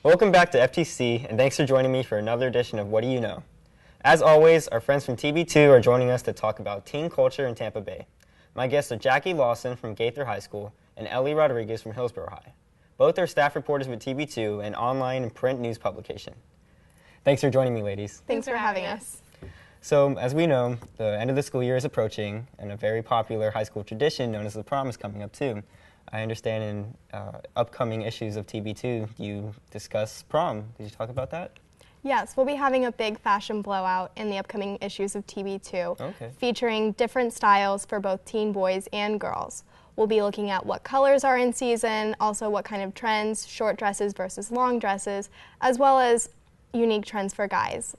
Welcome back to FTC, and thanks for joining me for another edition of What Do You Know? As always, our friends from TB2 are joining us to talk about teen culture in Tampa Bay. My guests are Jackie Lawson from Gaither High School and Ellie Rodriguez from Hillsborough High. Both are staff reporters with TB2, an online and print news publication. Thanks for joining me, ladies. Thanks for having us. So, as we know, the end of the school year is approaching, and a very popular high school tradition known as the prom is coming up too. I understand in upcoming issues of TB2, you discuss prom. Did you talk about that? Yes, we'll be having a big fashion blowout in the upcoming issues of TB2, featuring different styles for both teen boys and girls. We'll be looking at what colors are in season, also what kind of trends, short dresses versus long dresses, as well as unique trends for guys,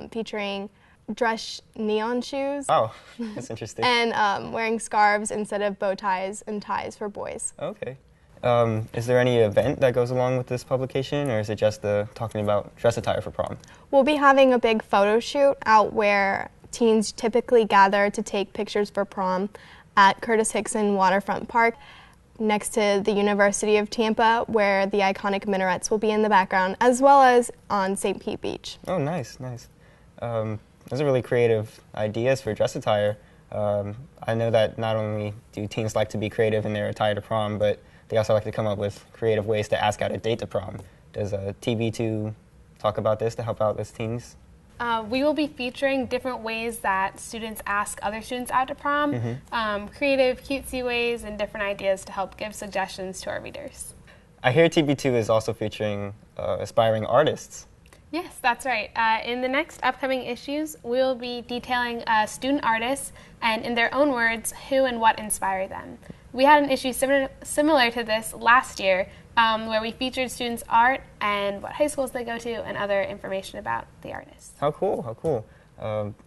featuring dress neon shoes. Oh, that's interesting. And wearing scarves instead of bow ties and ties for boys. Okay. Is there any event that goes along with this publication, or is it just talking about dress attire for prom? We'll be having a big photo shoot out where teens typically gather to take pictures for prom at Curtis Hickson Waterfront Park next to the University of Tampa, where the iconic minarets will be in the background, as well as on St. Pete Beach. Oh, nice, nice. Those are really creative ideas for dress attire. I know that not only do teens like to be creative in their attire to prom, but they also like to come up with creative ways to ask out a date to prom. Does TB2 talk about this to help out as teens? We will be featuring different ways that students ask other students out to prom, creative, cutesy ways, and different ideas to help give suggestions to our readers. I hear TB2 is also featuring aspiring artists. Yes, that's right. In the next upcoming issues, we'll be detailing student artists and, in their own words, who and what inspired them. We had an issue similar to this last year where we featured students' art and what high schools they go to and other information about the artists. How cool, how cool.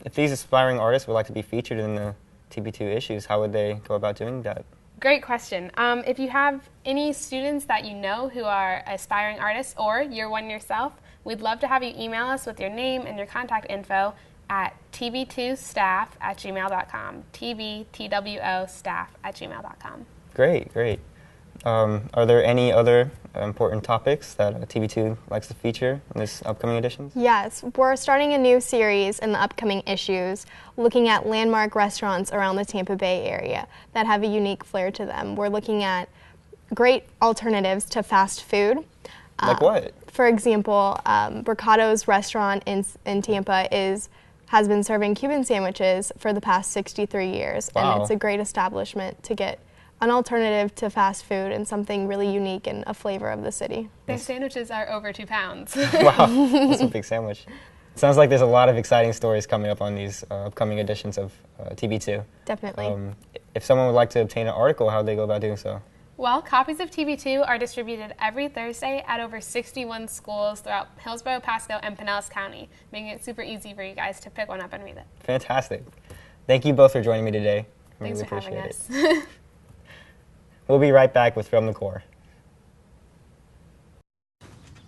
If these aspiring artists would like to be featured in the TB2 issues, how would they go about doing that? Great question. If you have any students that you know who are aspiring artists, or you're one yourself, we'd love to have you email us with your name and your contact info at tb2staff@gmail.com, tbtwo staff@gmail.com. Great, great. Are there any other important topics that TB2 likes to feature in this upcoming edition? Yes, we're starting a new series in the upcoming issues looking at landmark restaurants around the Tampa Bay area that have a unique flair to them. We're looking at great alternatives to fast food. Like what? For example, Ricardo's restaurant in Tampa has been serving Cuban sandwiches for the past 63 years. Wow. And it's a great establishment to get an alternative to fast food and something really unique and a flavor of the city. Their sandwiches are over 2 pounds. Wow, that's a big sandwich. Sounds like there's a lot of exciting stories coming up on these upcoming editions of TB2. Definitely. If someone would like to obtain an article, how would they go about doing so? Well, copies of TB2 are distributed every Thursday at over 61 schools throughout Hillsborough, Pasco, and Pinellas County, making it super easy for you guys to pick one up and read it. Fantastic. Thank you both for joining me today. Thanks for having us. We'll be right back with From the Core.